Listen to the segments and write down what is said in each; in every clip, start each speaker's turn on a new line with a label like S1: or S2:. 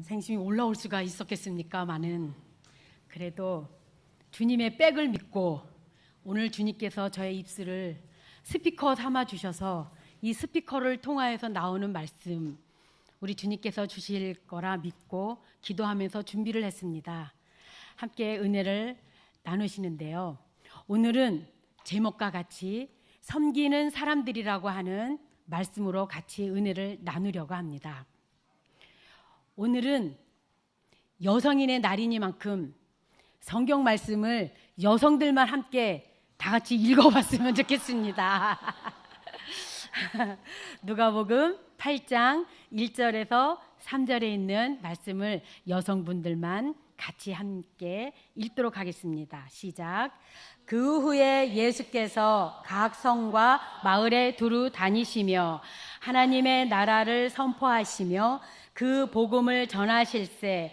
S1: 생심이 올라올 수가 있었겠습니까마는 그래도 주님의 백을 믿고 오늘 주님께서 저의 입술을 스피커 삼아 주셔서 이 스피커를 통하여서 나오는 말씀 우리 주님께서 주실 거라 믿고 기도하면서 준비를 했습니다. 함께 은혜를 나누시는데요. 오늘은 제목과 같이 섬기는 사람들이라고 하는 말씀으로 같이 은혜를 나누려고 합니다. 오늘은 여성인의 날이니만큼 성경 말씀을 여성들만 함께 다 같이 읽어봤으면 좋겠습니다. 누가복음 8장 1절에서 3절에 있는 말씀을 여성분들만 같이 함께 읽도록 하겠습니다. 시작. 그 후에 예수께서 각 성과 마을에 두루 다니시며 하나님의 나라를 선포하시며 그 복음을 전하실세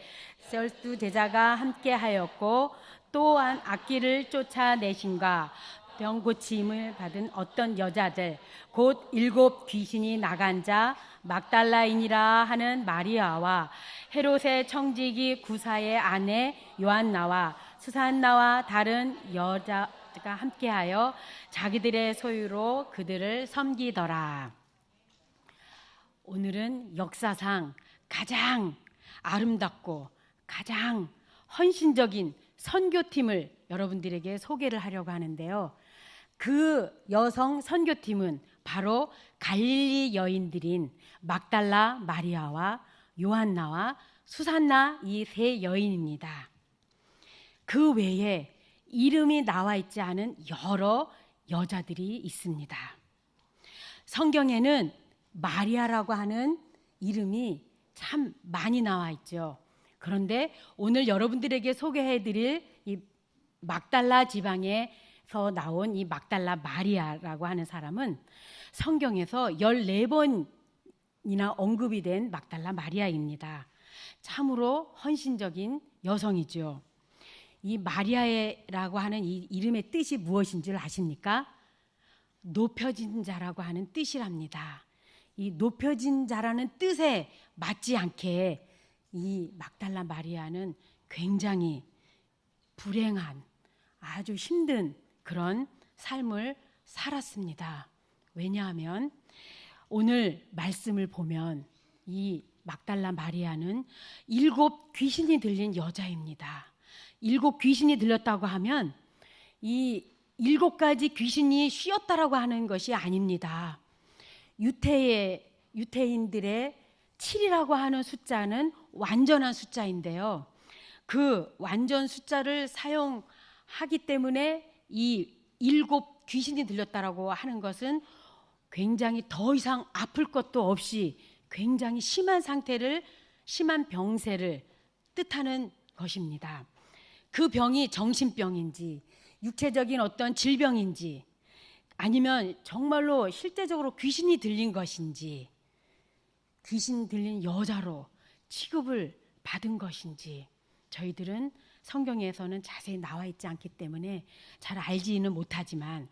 S1: 12 제자가 함께하였고 또한 악기를 쫓아내신가 병 고침을 받은 어떤 여자들 곧 7 귀신이 나간 자 막달라인이라 하는 마리아와 헤롯의 청지기 구사의 아내 요한나와 수산나와 다른 여자가 함께하여 자기들의 소유로 그들을 섬기더라. 오늘은 역사상 가장 아름답고 가장 헌신적인 선교팀을 여러분들에게 소개를 하려고 하는데요. 그 여성 선교팀은 바로 갈릴리 여인들인 막달라 마리아와 요한나와 수산나 이 세 여인입니다. 그 외에 이름이 나와 있지 않은 여러 여자들이 있습니다. 성경에는 마리아라고 하는 이름이 참 많이 나와 있죠. 그런데 오늘 여러분들에게 소개해드릴 이 막달라 지방에서 나온 이 막달라 마리아라고 하는 사람은 성경에서 14번이나 언급이 된 막달라 마리아입니다. 참으로 헌신적인 여성이죠. 이 마리아라고 하는 이 이름의 뜻이 무엇인 줄 아십니까? 높여진 자라고 하는 뜻이랍니다. 이 높여진 자라는 뜻에 맞지 않게 이 막달라 마리아는 굉장히 불행한 아주 힘든 그런 삶을 살았습니다. 왜냐하면 오늘 말씀을 보면 이 막달라 마리아는 7 귀신이 들린 여자입니다. 7 귀신이 들렸다고 하면 이 7가지 귀신이 쉬었다라고 하는 것이 아닙니다. 유태인들의 7이라고 하는 숫자는 완전한 숫자인데요. 그 완전 숫자를 사용하기 때문에 이 7 귀신이 들렸다라고 하는 것은 굉장히 더 이상 아플 것도 없이 굉장히 심한 상태를, 심한 병세를 뜻하는 것입니다. 그 병이 정신병인지 육체적인 어떤 질병인지 아니면 정말로 실제적으로 귀신이 들린 것인지 귀신 들린 여자로 취급을 받은 것인지 저희들은 성경에서는 자세히 나와 있지 않기 때문에 잘 알지는 못하지만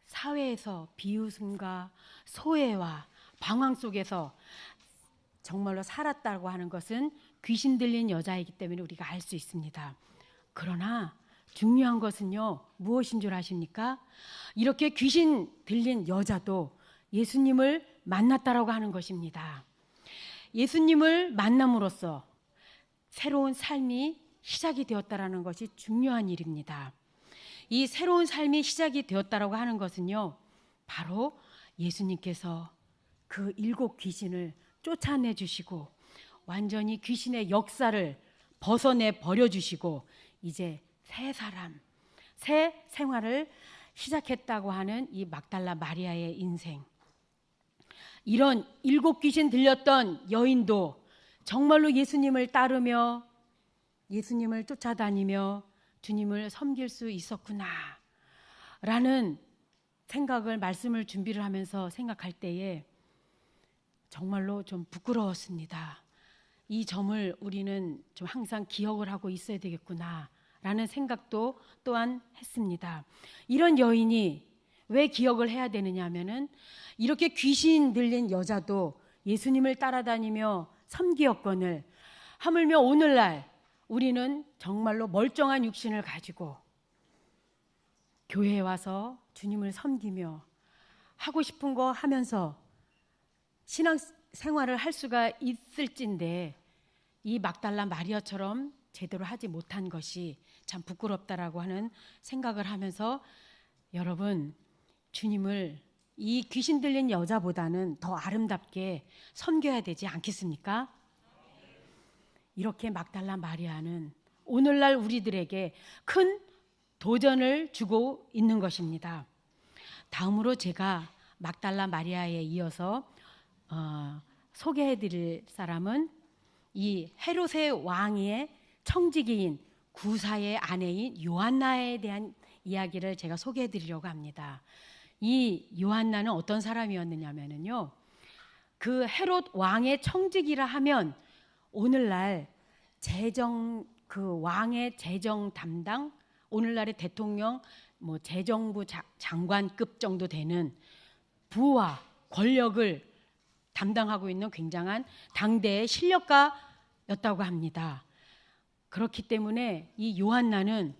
S1: 사회에서 비웃음과 소외와 방황 속에서 정말로 살았다고 하는 것은 귀신 들린 여자이기 때문에 우리가 알 수 있습니다. 그러나 중요한 것은요, 무엇인 줄 아십니까? 이렇게 귀신 들린 여자도 예수님을 만났다라고 하는 것입니다. 예수님을 만남으로써 새로운 삶이 시작이 되었다라는 것이 중요한 일입니다. 이 새로운 삶이 시작이 되었다라고 하는 것은요, 바로 예수님께서 그 7 귀신을 쫓아내 주시고 완전히 귀신의 역사를 벗어내 버려 주시고 이제 새 사람, 새 생활을 시작했다고 하는 이 막달라 마리아의 인생. 이런 7 귀신 들렸던 여인도 정말로 예수님을 따르며 예수님을 쫓아다니며 주님을 섬길 수 있었구나 라는 생각을 말씀을 준비를 하면서 생각할 때에 정말로 좀 부끄러웠습니다. 이 점을 우리는 좀 항상 기억을 하고 있어야 되겠구나 라는 생각도 또한 했습니다. 이런 여인이 왜 기억을 해야 되느냐 하면은 이렇게 귀신 들린 여자도 예수님을 따라다니며 섬기었거늘 하물며 오늘날 우리는 정말로 멀쩡한 육신을 가지고 교회에 와서 주님을 섬기며 하고 싶은 거 하면서 신앙 생활을 할 수가 있을진데 이 막달라 마리아처럼 제대로 하지 못한 것이 참 부끄럽다라고 하는 생각을 하면서 여러분, 주님을 이 귀신 들린 여자보다는 더 아름답게 섬겨야 되지 않겠습니까? 이렇게 막달라 마리아는 오늘날 우리들에게 큰 도전을 주고 있는 것입니다. 다음으로 제가 막달라 마리아에 이어서 소개해드릴 사람은 이 헤롯의 왕의 청지기인 구사의 아내인 요한나에 대한 이야기를 제가 소개해드리려고 합니다. 이 요한나는 어떤 사람이었느냐면요, 그 헤롯 왕의 청지기라 하면 오늘날 그 왕의 재정 담당, 오늘날의 대통령, 재정부 장관급 정도 되는 부와 권력을 담당하고 있는 굉장한 당대의 실력가였다고 합니다. 그렇기 때문에 이 요한나는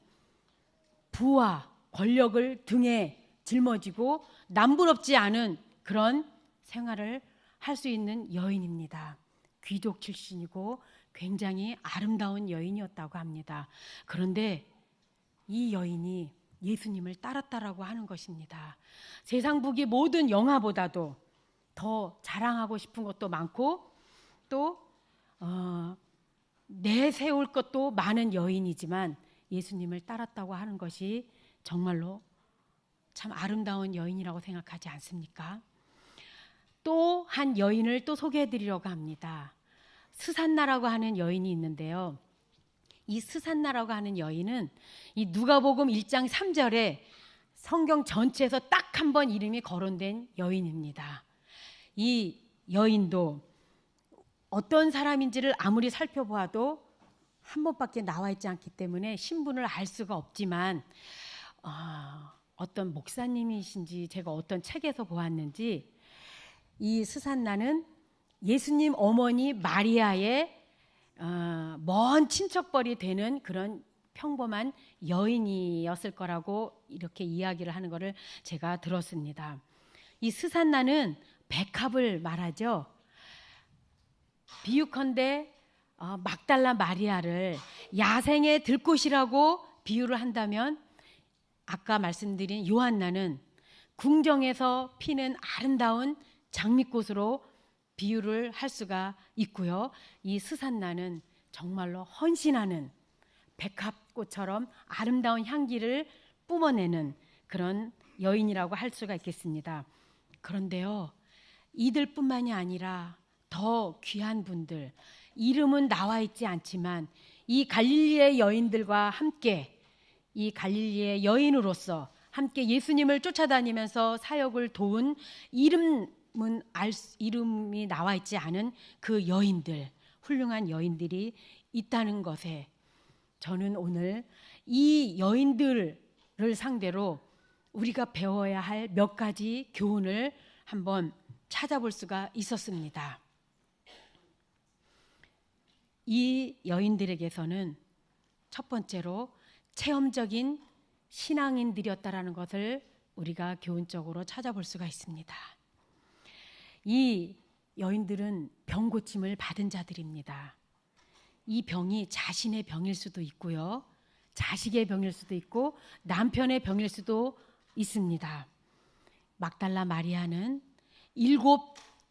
S1: 부와 권력을 등에 짊어지고 남부럽지 않은 그런 생활을 할 수 있는 여인입니다. 귀족 출신이고 굉장히 아름다운 여인이었다고 합니다. 그런데 이 여인이 예수님을 따랐다라고 하는 것입니다. 세상 북이 모든 영화보다도 더 자랑하고 싶은 것도 많고 또 내세울 것도 많은 여인이지만 예수님을 따랐다고 하는 것이 정말로 참 아름다운 여인이라고 생각하지 않습니까? 또 한 여인을 또 소개해드리려고 합니다. 스산나라고 하는 여인이 있는데요. 이 스산나라고 하는 여인은 이 누가복음 1장 3절에 성경 전체에서 딱 한 번 이름이 거론된 여인입니다. 이 여인도 어떤 사람인지를 아무리 살펴보아도 한 번밖에 나와 있지 않기 때문에 신분을 알 수가 없지만 어떤 목사님이신지 제가 어떤 책에서 보았는지 이 스산나는 예수님 어머니 마리아의 먼 친척벌이 되는 그런 평범한 여인이었을 거라고 이렇게 이야기를 하는 것을 제가 들었습니다. 이 스산나는 백합을 말하죠. 비유컨대 막달라 마리아를 야생의 들꽃이라고 비유를 한다면 아까 말씀드린 요한나는 궁정에서 피는 아름다운 장미꽃으로 비유를 할 수가 있고요. 이 스산나는 정말로 헌신하는 백합꽃처럼 아름다운 향기를 뿜어내는 그런 여인이라고 할 수가 있겠습니다. 그런데요, 이들뿐만이 아니라 더 귀한 분들, 이름은 나와 있지 않지만 이 갈릴리의 여인들과 함께 이 갈릴리의 여인으로서 함께 예수님을 쫓아다니면서 사역을 도운 이름이 나와 있지 않은 그 여인들, 훌륭한 여인들이 있다는 것에 저는 오늘 이 여인들을 상대로 우리가 배워야 할 몇 가지 교훈을 한번 찾아볼 수가 있었습니다. 이 여인들에게서는 첫 번째로 체험적인 신앙인들이었다라는 것을 우리가 교훈적으로 찾아볼 수가 있습니다. 이 여인들은 병 고침을 받은 자들입니다. 이 병이 자신의 병일 수도 있고요, 자식의 병일 수도 있고 남편의 병일 수도 있습니다. 막달라 마리아는 7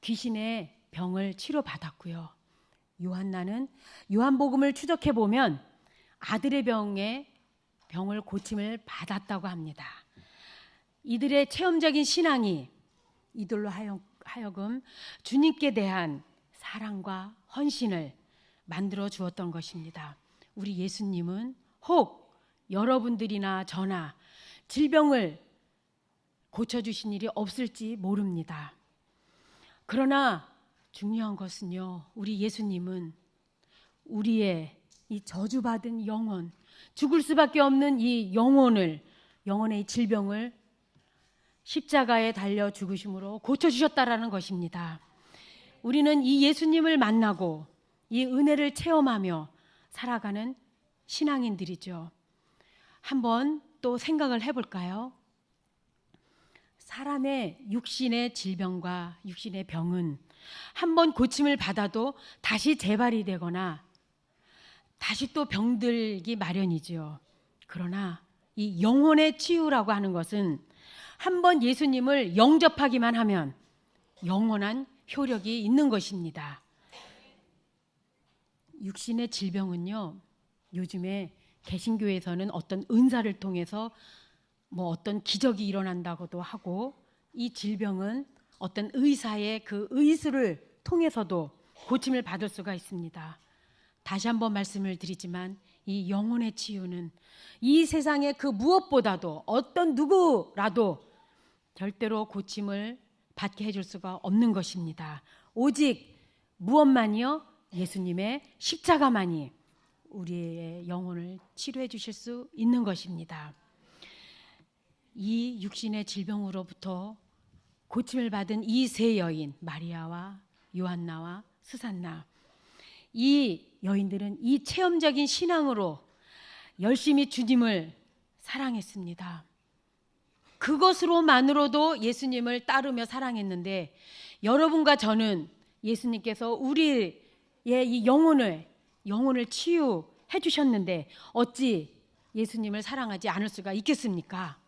S1: 귀신의 병을 치료받았고요. 요한나는 요한복음을 추적해 보면 아들의 병을 고침을 받았다고 합니다. 이들의 체험적인 신앙이 이들로 하여금 주님께 대한 사랑과 헌신을 만들어 주었던 것입니다. 우리 예수님은 혹 여러분들이나 저나 질병을 고쳐주신 일이 없을지 모릅니다. 그러나 중요한 것은요, 우리 예수님은 우리의 이 저주받은 영혼, 죽을 수밖에 없는 이 영혼의 이 질병을 십자가에 달려 죽으심으로 고쳐주셨다라는 것입니다. 우리는 이 예수님을 만나고 이 은혜를 체험하며 살아가는 신앙인들이죠. 한번 또 생각을 해볼까요? 사람의 육신의 질병과 육신의 병은 한번 고침을 받아도 다시 재발이 되거나 다시 또 병들기 마련이죠. 그러나 이 영혼의 치유라고 하는 것은 한번 예수님을 영접하기만 하면 영원한 효력이 있는 것입니다. 육신의 질병은요, 요즘에 개신교에서는 어떤 은사를 통해서 뭐 어떤 기적이 일어난다고도 하고, 이 질병은 어떤 의사의 그 의술을 통해서도 고침을 받을 수가 있습니다. 다시 한번 말씀을 드리지만 이 영혼의 치유는 이 세상의 그 무엇보다도 어떤 누구라도 절대로 고침을 받게 해줄 수가 없는 것입니다. 오직 무엇만이요? 예수님의 십자가만이 우리의 영혼을 치료해 주실 수 있는 것입니다. 이 육신의 질병으로부터 고침을 받은 이 세 여인, 마리아와 요한나와 수산나, 이 여인들은 이 체험적인 신앙으로 열심히 주님을 사랑했습니다. 그것으로만으로도 예수님을 따르며 사랑했는데, 여러분과 저는 예수님께서 우리의 이 영혼을 치유해 주셨는데 어찌 예수님을 사랑하지 않을 수가 있겠습니까?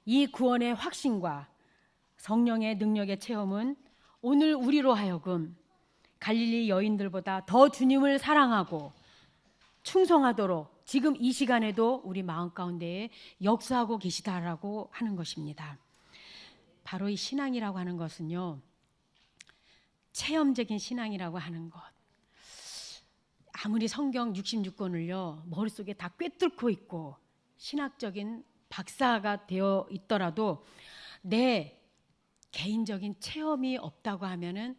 S1: 이 구원의 확신과 성령의 능력의 체험은 오늘 우리로 하여금 갈릴리 여인들보다 더 주님을 사랑하고 충성하도록 지금 이 시간에도 우리 마음 가운데에 역사하고 계시다라고 하는 것입니다. 바로 이 신앙이라고 하는 것은요, 체험적인 신앙이라고 하는 것. 아무리 성경 66권을요 머릿속에 다 꿰뚫고 있고 신학적인 박사가 되어 있더라도 내 개인적인 체험이 없다고 하면은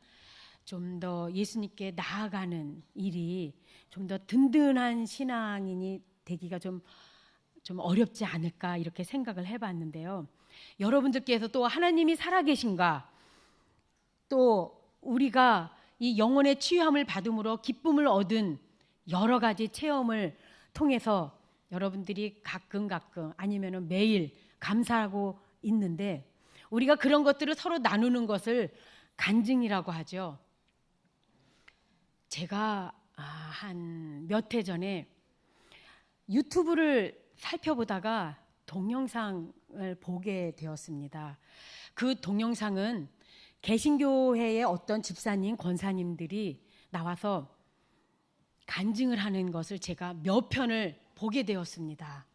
S1: 좀 더 예수님께 나아가는 일이 좀 더 든든한 신앙인이 되기가 좀 어렵지 않을까, 이렇게 생각을 해봤는데요. 여러분들께서 또 하나님이 살아계신가, 또 우리가 이 영혼의 치유함을 받음으로 기쁨을 얻은 여러 가지 체험을 통해서 여러분들이 가끔 아니면은 매일 감사하고 있는데, 우리가 그런 것들을 서로 나누는 것을 간증이라고 하죠. 제가 한 몇 해 전에 유튜브를 살펴보다가 동영상을 보게 되었습니다. 그 동영상은 개신교회의 어떤 집사님, 권사님들이 나와서 간증을 하는 것을 제가 몇 편을 보게 되었습니다.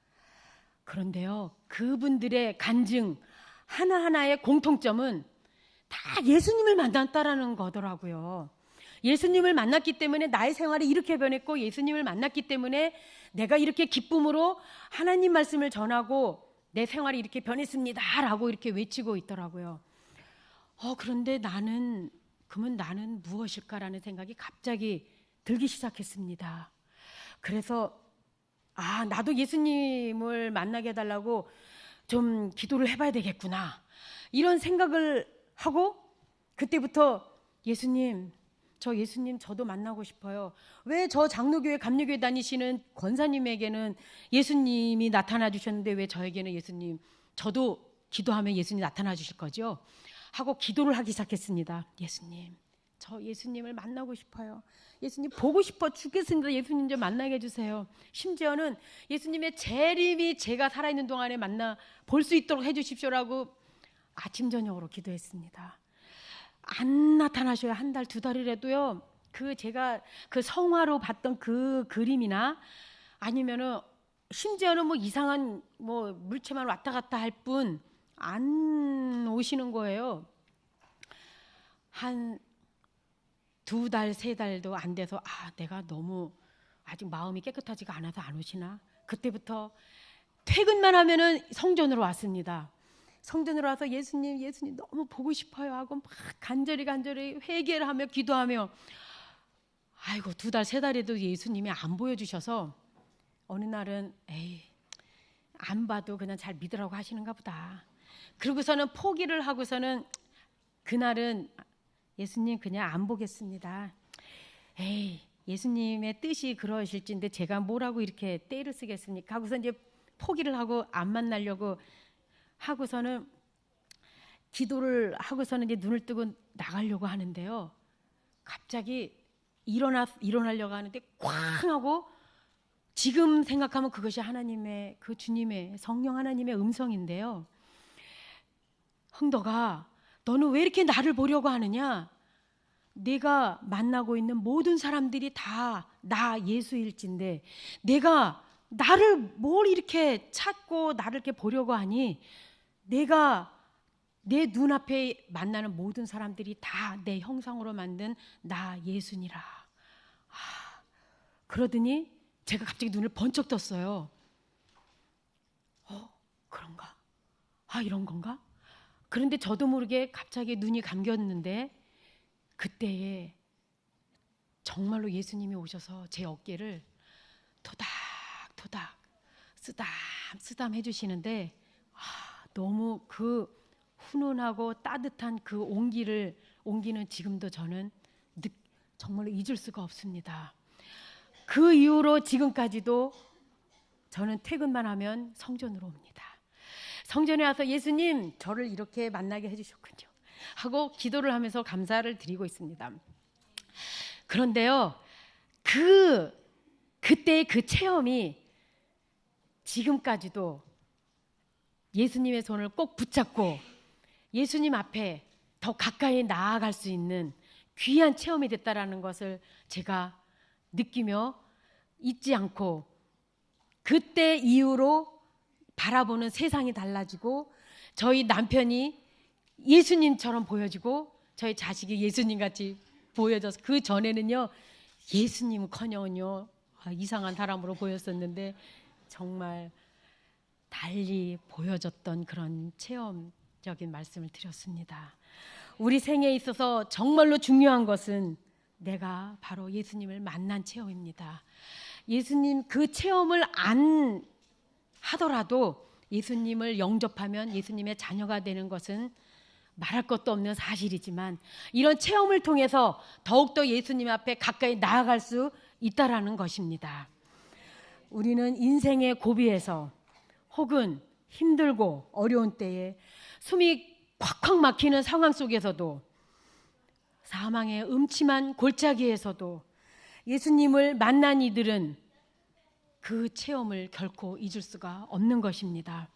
S1: 그런데요, 그분들의 간증 하나하나의 공통점은 다 예수님을 만났다라는 거더라고요. 예수님을 만났기 때문에 나의 생활이 이렇게 변했고, 예수님을 만났기 때문에 내가 이렇게 기쁨으로 하나님 말씀을 전하고 내 생활이 이렇게 변했습니다 라고 이렇게 외치고 있더라고요. 그런데 그러면 나는 무엇일까라는 생각이 갑자기 들기 시작했습니다. 그래서 나도 예수님을 만나게 해달라고 좀 기도를 해봐야 되겠구나, 이런 생각을 하고, 그때부터 예수님 저도 만나고 싶어요. 왜 저 장로교회 감리교회 다니시는 권사님에게는 예수님이 나타나 주셨는데 왜 저에게는 예수님, 저도 기도하면 예수님 나타나 주실 거죠? 하고 기도를 하기 시작했습니다. 예수님, 저 예수님을 만나고 싶어요. 예수님 보고 싶어 죽겠습니다. 예수님 좀 만나게 해주세요. 심지어는 예수님의 재림이 제가 살아있는 동안에 만나 볼 수 있도록 해주십시오라고 아침 저녁으로 기도했습니다. 안 나타나셔야 한 달, 두 달이라도요, 제가 그 성화로 봤던 그 그림이나 아니면은 심지어는 뭐 이상한 뭐 물체만 왔다 갔다 할 뿐 안 오시는 거예요. 한 두 달, 세 달도 안 돼서 내가 너무 아직 마음이 깨끗하지가 않아서 안 오시나? 그때부터 퇴근만 하면은 성전으로 왔습니다. 성전으로 와서 예수님 너무 보고 싶어요 하고 막 간절히 회개를 하며 기도하며, 아이고 두 달, 세 달에도 예수님이 안 보여주셔서 어느 날은 안 봐도 그냥 잘 믿으라고 하시는가 보다. 그러고서는 포기를 하고서는 그날은 예수님 그냥 안 보겠습니다. 예수님의 뜻이 그러실진데 제가 뭐라고 이렇게 떼를 쓰겠습니까? 하고서 이제 포기를 하고 안 만나려고 하고서는 기도를 하고서는 이제 눈을 뜨고 나가려고 하는데요. 갑자기 일어나려고 하는데 쾅 하고 지금 생각하면 그것이 하나님의 그 주님의 성령 하나님의 음성인데요. 흥덕아, 너는 왜 이렇게 나를 보려고 하느냐? 내가 만나고 있는 모든 사람들이 다 나 예수일진데 내가 나를 뭘 이렇게 찾고 나를 이렇게 보려고 하니? 내가 내 눈앞에 만나는 모든 사람들이 다 내 형상으로 만든 나 예수니라. 그러더니 제가 갑자기 눈을 번쩍 떴어요. 그런가? 이런 건가? 그런데 저도 모르게 갑자기 눈이 감겼는데 그때에 정말로 예수님이 오셔서 제 어깨를 토닥토닥 쓰담쓰담 해주시는데 너무 그 훈훈하고 따뜻한 그 온기는 지금도 저는 정말로 잊을 수가 없습니다. 그 이후로 지금까지도 저는 퇴근만 하면 성전으로 옵니다. 성전에 와서 예수님 저를 이렇게 만나게 해주셨군요 하고 기도를 하면서 감사를 드리고 있습니다. 그런데요, 그때의 그 체험이 지금까지도 예수님의 손을 꼭 붙잡고 예수님 앞에 더 가까이 나아갈 수 있는 귀한 체험이 됐다라는 것을 제가 느끼며 잊지 않고 그때 이후로 바라보는 세상이 달라지고 저희 남편이 예수님처럼 보여지고 저희 자식이 예수님같이 보여져서 그 전에는요 예수님은커녕은요 이상한 사람으로 보였었는데 정말 달리 보여졌던 그런 체험적인 말씀을 드렸습니다. 우리 생애에 있어서 정말로 중요한 것은 내가 바로 예수님을 만난 체험입니다. 예수님 그 체험을 안 하더라도 예수님을 영접하면 예수님의 자녀가 되는 것은 말할 것도 없는 사실이지만 이런 체험을 통해서 더욱더 예수님 앞에 가까이 나아갈 수 있다라는 것입니다. 우리는 인생의 고비에서 혹은 힘들고 어려운 때에 숨이 콱콱 막히는 상황 속에서도 사망의 음침한 골짜기에서도 예수님을 만난 이들은 그 체험을 결코 잊을 수가 없는 것입니다.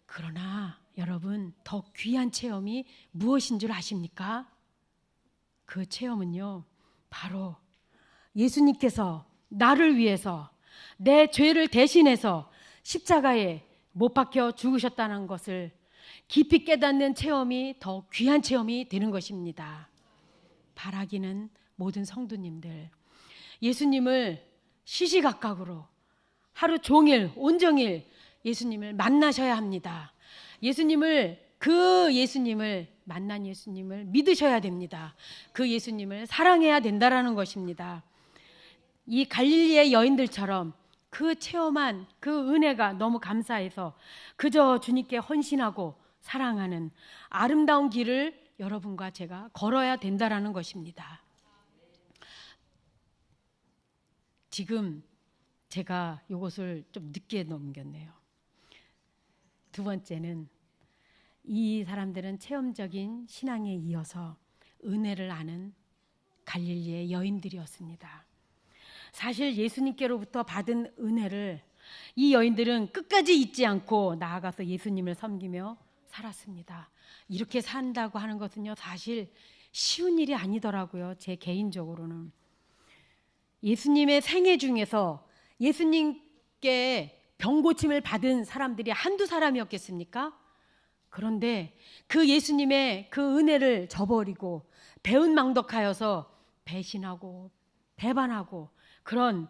S1: 그러나 여러분 더 귀한 체험이 무엇인 줄 아십니까? 그 체험은요 바로 예수님께서 나를 위해서 내 죄를 대신해서 십자가에 못 박혀 죽으셨다는 것을 깊이 깨닫는 체험이 더 귀한 체험이 되는 것입니다. 바라기는 모든 성도님들 예수님을 시시각각으로 하루 종일 온종일 예수님을 만나셔야 합니다. 그 예수님을 만난 예수님을 믿으셔야 됩니다. 그 예수님을 사랑해야 된다라는 것입니다. 이 갈릴리의 여인들처럼 그 체험한 그 은혜가 너무 감사해서 그저 주님께 헌신하고 사랑하는 아름다운 길을 여러분과 제가 걸어야 된다라는 것입니다. 지금 제가 이것을 좀 늦게 넘겼네요. 두 번째는 이 사람들은 체험적인 신앙에 이어서 은혜를 아는 갈릴리의 여인들이었습니다. 사실 예수님께로부터 받은 은혜를 이 여인들은 끝까지 잊지 않고 나아가서 예수님을 섬기며 살았습니다. 이렇게 산다고 하는 것은요 사실 쉬운 일이 아니더라고요. 제 개인적으로는 예수님의 생애 중에서 예수님께 병고침을 받은 사람들이 한두 사람이었겠습니까? 그런데 그 예수님의 그 은혜를 저버리고 배은망덕하여서 배신하고 배반하고 그런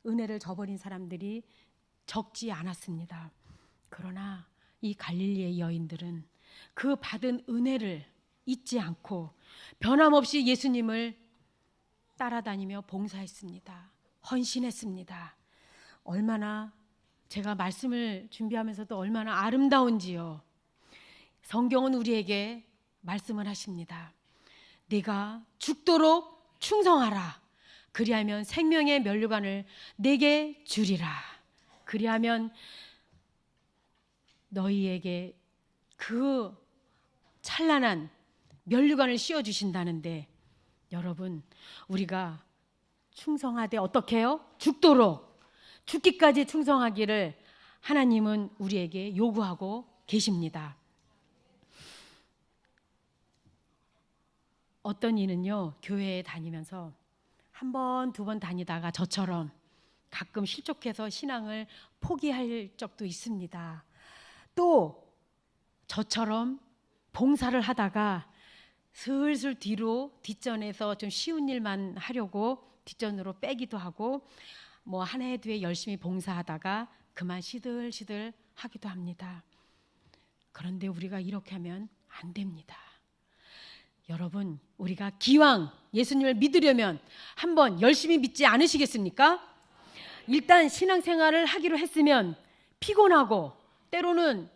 S1: 은혜를 저버린 사람들이 적지 않았습니다. 그러나 이 갈릴리의 여인들은 그 받은 은혜를 잊지 않고 변함없이 예수님을 따라다니며 봉사했습니다. 헌신했습니다. 얼마나 제가 말씀을 준비하면서도 얼마나 아름다운지요. 성경은 우리에게 말씀을 하십니다. 네가 죽도록 충성하라. 그리하면 생명의 면류관을 내게 주리라. 그리하면 너희에게 그 찬란한 면류관을 씌워 주신다는데, 여러분, 우리가 충성하되 어떻게 해요? 죽도록, 죽기까지 충성하기를 하나님은 우리에게 요구하고 계십니다. 어떤 이는요, 교회에 다니면서 한 번, 두 번 다니다가 저처럼 가끔 실족해서 신앙을 포기할 적도 있습니다. 또 저처럼 봉사를 하다가 슬슬 뒤로, 뒷전에서 좀 쉬운 일만 하려고 뒷전으로 빼기도 하고, 뭐 한 해, 두 해 열심히 봉사하다가 그만 시들시들 하기도 합니다. 그런데 우리가 이렇게 하면 안 됩니다. 여러분, 우리가 기왕 예수님을 믿으려면 한번 열심히 믿지 않으시겠습니까? 일단 신앙생활을 하기로 했으면 피곤하고 때로는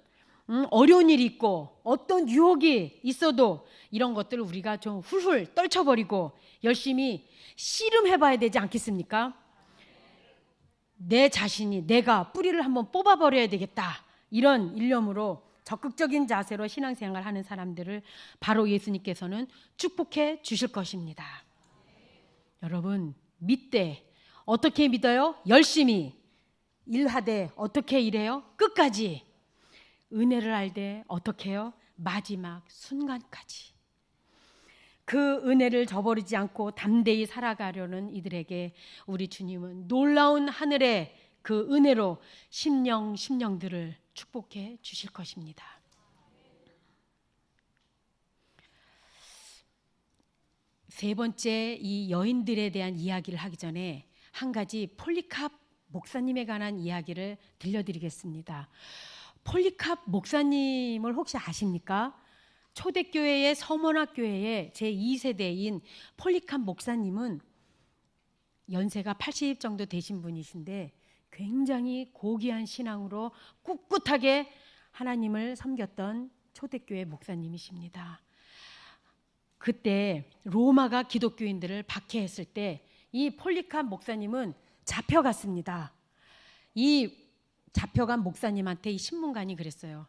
S1: 어려운 일이 있고 어떤 유혹이 있어도 이런 것들을 우리가 좀 훌훌 떨쳐버리고 열심히 씨름해봐야 되지 않겠습니까? 내 자신이, 내가 뿌리를 한번 뽑아버려야 되겠다, 이런 일념으로 적극적인 자세로 신앙생활을 하는 사람들을 바로 예수님께서는 축복해 주실 것입니다. 여러분, 믿되 어떻게 믿어요? 열심히 일하되 어떻게 일해요? 끝까지. 은혜를 알되 어떻게 해요? 마지막 순간까지. 그 은혜를 저버리지 않고 담대히 살아가려는 이들에게 우리 주님은 놀라운 하늘의 그 은혜로 심령들을 축복해 주실 것입니다. 세 번째, 이 여인들에 대한 이야기를 하기 전에 한 가지 폴리캅 목사님에 관한 이야기를 들려드리겠습니다. 폴리캅 목사님을 혹시 아십니까? 초대교회의 서문학교회의 제2세대인 폴리캅 목사님은 연세가 80 정도 되신 분이신데 굉장히 고귀한 신앙으로 꿋꿋하게 하나님을 섬겼던 초대교회 목사님이십니다. 그때 로마가 기독교인들을 박해했을 때 이 폴리캅 목사님은 잡혀갔습니다. 이 잡혀간 목사님한테 이 신문관이 그랬어요.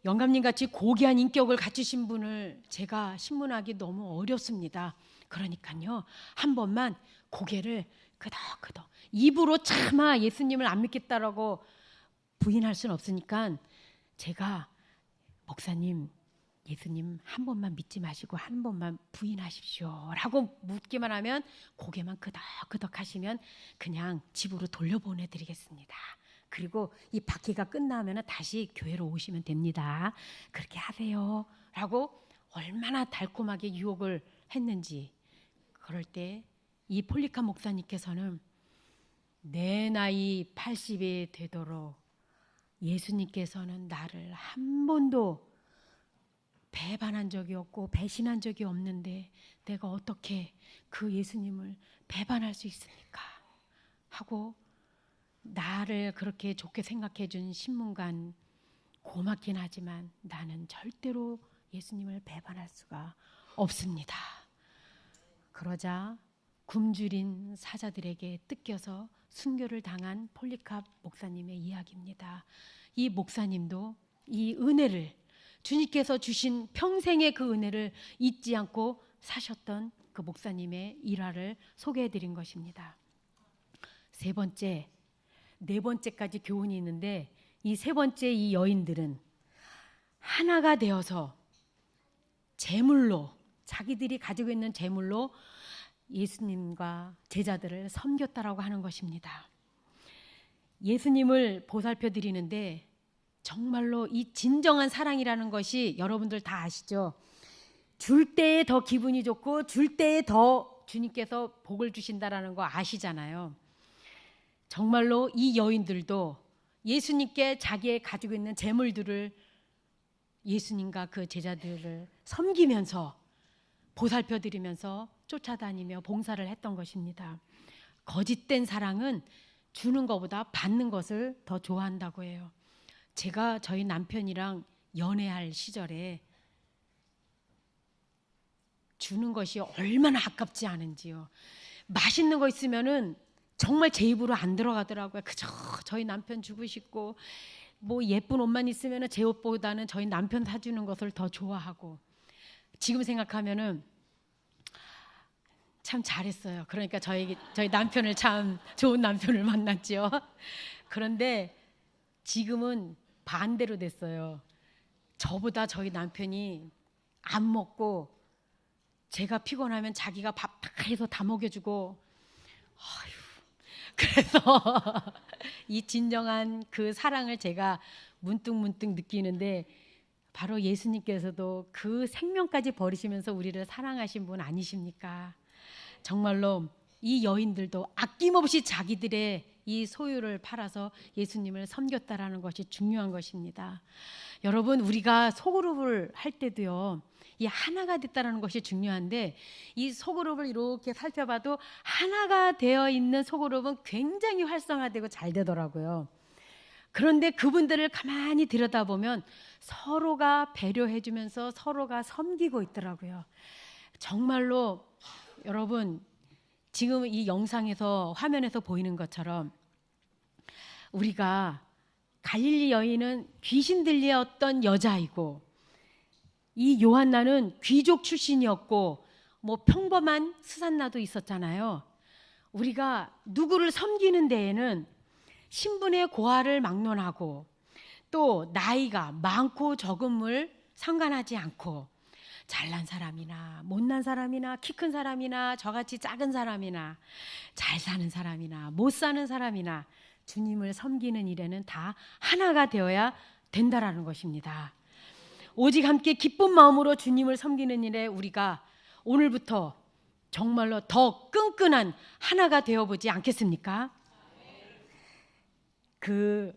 S1: 영감님 같이 고귀한 인격을 갖추신 분을 제가 신문하기 너무 어렵습니다. 그러니까요, 한 번만 고개를 끄덕끄덕, 입으로 차마 예수님을 안 믿겠다라고 부인할 수는 없으니까 제가 목사님, 예수님 한 번만 믿지 마시고 한 번만 부인하십시오 라고 묻기만 하면 고개만 끄덕끄덕 하시면 그냥 집으로 돌려보내드리겠습니다. 그리고 이 박해가 끝나면 다시 교회로 오시면 됩니다. 그렇게 하세요 라고 얼마나 달콤하게 유혹을 했는지. 그럴 때 이 폴리캅 목사님께서는 내 나이 80이 되도록 예수님께서는 나를 한 번도 배반한 적이 없고 배신한 적이 없는데 내가 어떻게 그 예수님을 배반할 수 있습니까? 하고 나를 그렇게 좋게 생각해 준 신문관 고맙긴 하지만 나는 절대로 예수님을 배반할 수가 없습니다. 그러자 굶주린 사자들에게 뜯겨서 순교를 당한 폴리캅 목사님의 이야기입니다. 이 목사님도 이 은혜를, 주님께서 주신 평생의 그 은혜를 잊지 않고 사셨던 그 목사님의 일화를 소개해 드린 것입니다. 세 번째, 네 번째까지 교훈이 있는데 이 세 번째 이 여인들은 하나가 되어서 제물로, 자기들이 가지고 있는 제물로 예수님과 제자들을 섬겼다라고 하는 것입니다. 예수님을 보살펴 드리는데 정말로 이 진정한 사랑이라는 것이 여러분들 다 아시죠? 줄 때에 더 기분이 좋고 줄 때에 더 주님께서 복을 주신다라는 거 아시잖아요. 정말로 이 여인들도 예수님께 자기의 가지고 있는 재물들을 예수님과 그 제자들을 섬기면서 보살펴 드리면서 쫓아다니며 봉사를 했던 것입니다. 거짓된 사랑은 주는 것보다 받는 것을 더 좋아한다고 해요. 제가 저희 남편이랑 연애할 시절에 주는 것이 얼마나 아깝지 않은지요. 맛있는 거 있으면은 정말 제 입으로 안 들어가더라고요. 그저 저희 남편 주고 싶고, 뭐 예쁜 옷만 있으면은 제 옷보다는 저희 남편 사주는 것을 더 좋아하고. 지금 생각하면은 참 잘했어요. 그러니까 저희 남편을 참 좋은 남편을 만났죠. 그런데 지금은 반대로 됐어요. 저보다 저희 남편이 안 먹고, 제가 피곤하면 자기가 밥 다 해서 다 먹여주고, 그래서 이 진정한 그 사랑을 제가 문득 느끼는데, 바로 예수님께서도 그 생명까지 버리시면서 우리를 사랑하신 분 아니십니까? 정말로 이 여인들도 아낌없이 자기들의 이 소유를 팔아서 예수님을 섬겼다라는 것이 중요한 것입니다. 여러분, 우리가 소그룹을 할 때도요, 이 하나가 됐다는 것이 중요한데, 이 소그룹을 이렇게 살펴봐도 하나가 되어 있는 소그룹은 굉장히 활성화되고 잘 되더라고요. 그런데 그분들을 가만히 들여다보면 서로가 배려해주면서 서로가 섬기고 있더라고요. 정말로 여러분, 지금 이 영상에서 화면에서 보이는 것처럼 우리가 갈릴리 여인은 귀신 들렸던 여자이고, 이 요한나는 귀족 출신이었고, 뭐 평범한 스산나도 있었잖아요. 우리가 누구를 섬기는 데에는 신분의 고하를 막론하고, 또 나이가 많고 적음을 상관하지 않고, 잘난 사람이나 못난 사람이나 키 큰 사람이나 저같이 작은 사람이나 잘 사는 사람이나 못 사는 사람이나 주님을 섬기는 일에는 다 하나가 되어야 된다라는 것입니다. 오직 함께 기쁜 마음으로 주님을 섬기는 일에 우리가 오늘부터 정말로 더 끈끈한 하나가 되어보지 않겠습니까? 그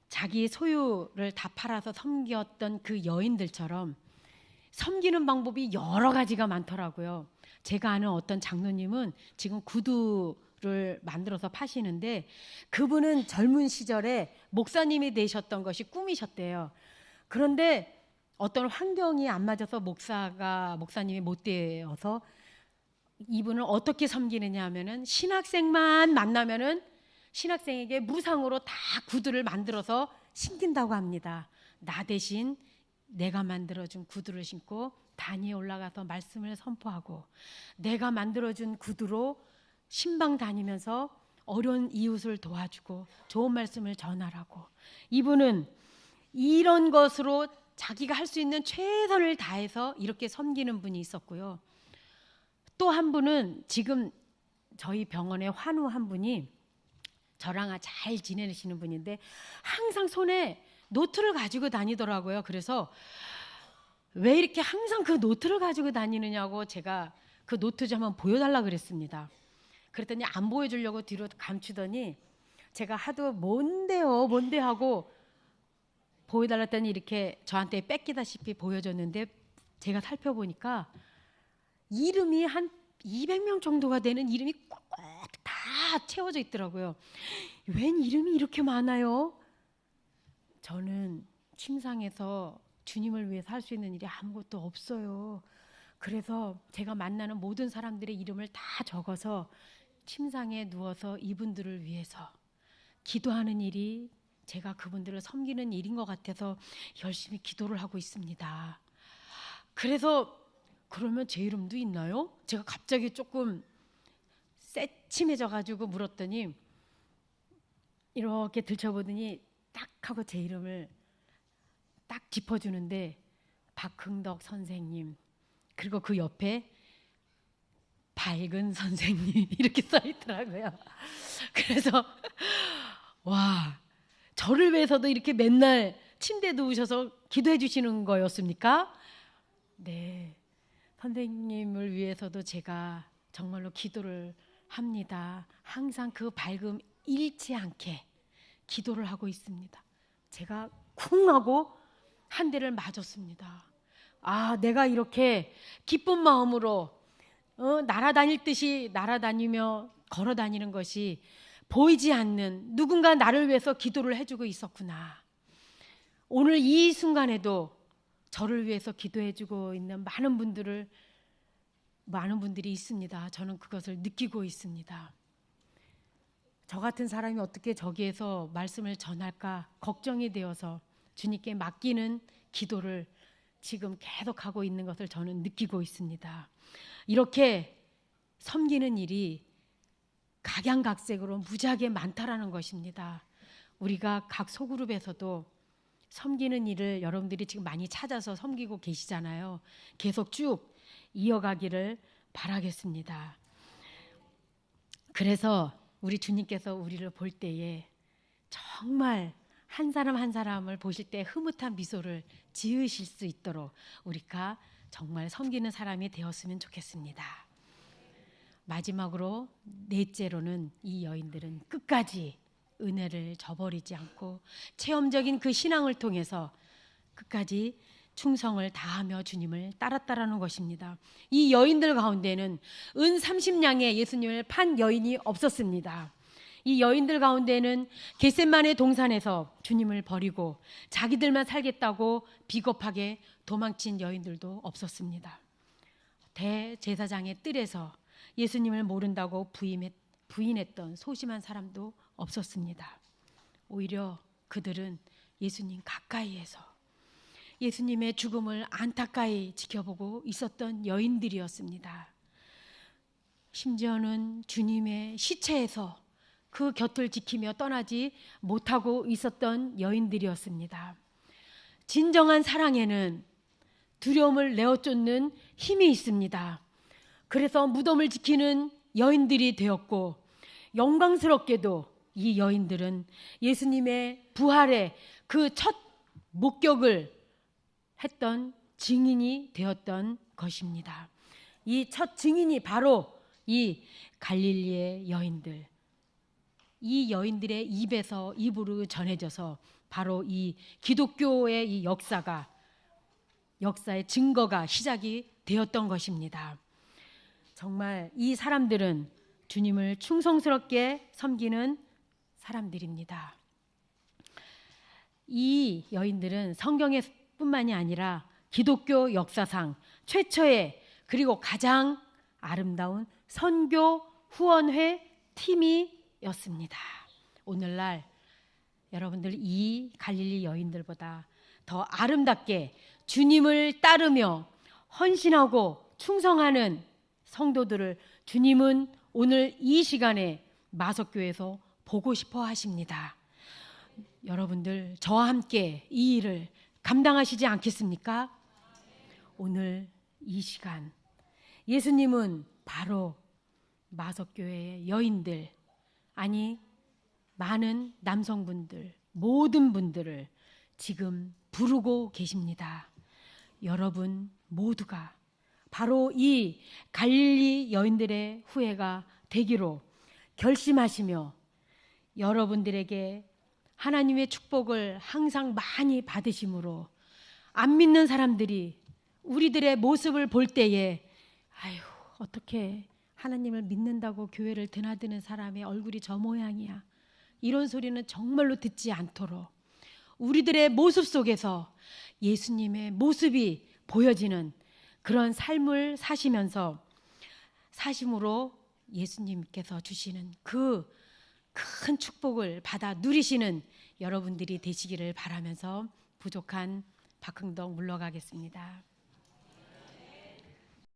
S1: 자기 소유를 다 팔아서 섬겼던 그 여인들처럼 섬기는 방법이 여러 가지가 많더라고요. 제가 아는 어떤 장로님은 지금 구두를 만들어서 파시는데, 그분은 젊은 시절에 목사님이 되셨던 것이 꿈이셨대요. 그런데 어떤 환경이 안 맞아서 목사님이 못 되어서 이분을 어떻게 섬기느냐 하면은, 신학생만 만나면은 신학생에게 무상으로 다 구두를 만들어서 신긴다고 합니다. 나 대신 내가 만들어준 구두를 신고 단위에 올라가서 말씀을 선포하고, 내가 만들어준 구두로 신방 다니면서 어려운 이웃을 도와주고 좋은 말씀을 전하라고. 이분은 이런 것으로 자기가 할 수 있는 최선을 다해서 이렇게 섬기는 분이 있었고요. 또 한 분은 지금 저희 병원에 환우 한 분이 저랑 잘 지내시는 분인데, 항상 손에 노트를 가지고 다니더라고요. 그래서 왜 이렇게 항상 그 노트를 가지고 다니느냐고 제가 그 노트 좀 한번 보여달라 그랬습니다. 그랬더니 안 보여주려고 뒤로 감추더니, 제가 하도 뭔데 하고 보여달라 했더니 이렇게 저한테 뺏기다시피 보여줬는데, 제가 살펴보니까 이름이 한 200명 정도가 되는 이름이 꽉 다 채워져 있더라고요. 웬 이름이 이렇게 많아요? 저는 침상에서 주님을 위해서 할 수 있는 일이 아무것도 없어요. 그래서 제가 만나는 모든 사람들의 이름을 다 적어서 침상에 누워서 이분들을 위해서 기도하는 일이 제가 그분들을 섬기는 일인 것 같아서 열심히 기도를 하고 있습니다. 그래서 그러면 제 이름도 있나요? 제가 갑자기 조금 새침해져가지고 물었더니, 이렇게 들춰보더니 딱 하고 제 이름을 딱 짚어주는데, 박흥덕 선생님, 그리고 그 옆에 밝은 선생님 이렇게 써있더라고요. 그래서 와, 저를 위해서도 이렇게 맨날 침대에 누우셔서 기도해 주시는 거였습니까? 네, 선생님을 위해서도 제가 정말로 기도를 합니다. 항상 그 밝음 잃지 않게 기도를 하고 있습니다. 제가 쿵 하고 한 대를 맞았습니다. 아, 내가 이렇게 기쁜 마음으로 날아다닐 듯이 날아다니며 걸어다니는 것이 보이지 않는 누군가 나를 위해서 기도를 해주고 있었구나. 오늘 이 순간에도 저를 위해서 기도해주고 있는 많은 분들을 많은 분들이 있습니다. 저는 그것을 느끼고 있습니다. 저 같은 사람이 어떻게 저기에서 말씀을 전할까 걱정이 되어서 주님께 맡기는 기도를 지금 계속하고 있는 것을 저는 느끼고 있습니다. 이렇게 섬기는 일이 각양각색으로 무지하게 많다라는 것입니다. 우리가 각 소그룹에서도 섬기는 일을 여러분들이 지금 많이 찾아서 섬기고 계시잖아요. 계속 쭉 이어가기를 바라겠습니다. 그래서 우리 주님께서 우리를 볼 때에 정말 한 사람 한 사람을 보실 때 흐뭇한 미소를 지으실 수 있도록 우리가 정말 섬기는 사람이 되었으면 좋겠습니다. 마지막으로 넷째로는 이 여인들은 끝까지 은혜를 저버리지 않고 체험적인 그 신앙을 통해서 끝까지 충성을 다하며 주님을 따랐다라는 것입니다. 이 여인들 가운데는 은 30냥의 예수님을 판 여인이 없었습니다. 이 여인들 가운데는 겟세마네 동산에서 주님을 버리고 자기들만 살겠다고 비겁하게 도망친 여인들도 없었습니다. 대제사장의 뜰에서 예수님을 모른다고 부인했던 소심한 사람도 없었습니다. 오히려 그들은 예수님 가까이에서 예수님의 죽음을 안타까이 지켜보고 있었던 여인들이었습니다. 심지어는 주님의 시체에서 그 곁을 지키며 떠나지 못하고 있었던 여인들이었습니다. 진정한 사랑에는 두려움을 내어쫓는 힘이 있습니다. 그래서 무덤을 지키는 여인들이 되었고, 영광스럽게도 이 여인들은 예수님의 부활의 그 첫 목격을 했던 증인이 되었던 것입니다. 이 첫 증인이 바로 이 갈릴리의 여인들, 이 여인들의 입에서 입으로 전해져서 바로 이 기독교의 이 역사의 증거가 시작이 되었던 것입니다. 정말 이 사람들은 주님을 충성스럽게 섬기는 사람들입니다. 이 여인들은 성경에 뿐만이 아니라 기독교 역사상 최초의 그리고 가장 아름다운 선교 후원회 팀이었습니다. 오늘날 여러분들 이 갈릴리 여인들보다 더 아름답게 주님을 따르며 헌신하고 충성하는 성도들을 주님은 오늘 이 시간에 마석교에서 보고 싶어 하십니다. 여러분들 저와 함께 이 일을 감당하시지 않겠습니까? 오늘 이 시간 예수님은 바로 마석교회의 여인들, 아니 많은 남성분들, 모든 분들을 지금 부르고 계십니다. 여러분 모두가 바로 이 갈릴리 여인들의 후예가 되기로 결심하시며 여러분들에게 하나님의 축복을 항상 많이 받으심으로 안 믿는 사람들이 우리들의 모습을 볼 때에 아유 어떻게 하나님을 믿는다고 교회를 드나드는 사람의 얼굴이 저 모양이야, 이런 소리는 정말로 듣지 않도록 우리들의 모습 속에서 예수님의 모습이 보여지는 그런 삶을 사심으로 예수님께서 주시는 그 큰 축복을 받아 누리시는 여러분들이 되시기를 바라면서 부족한 박흥덕 물러가겠습니다.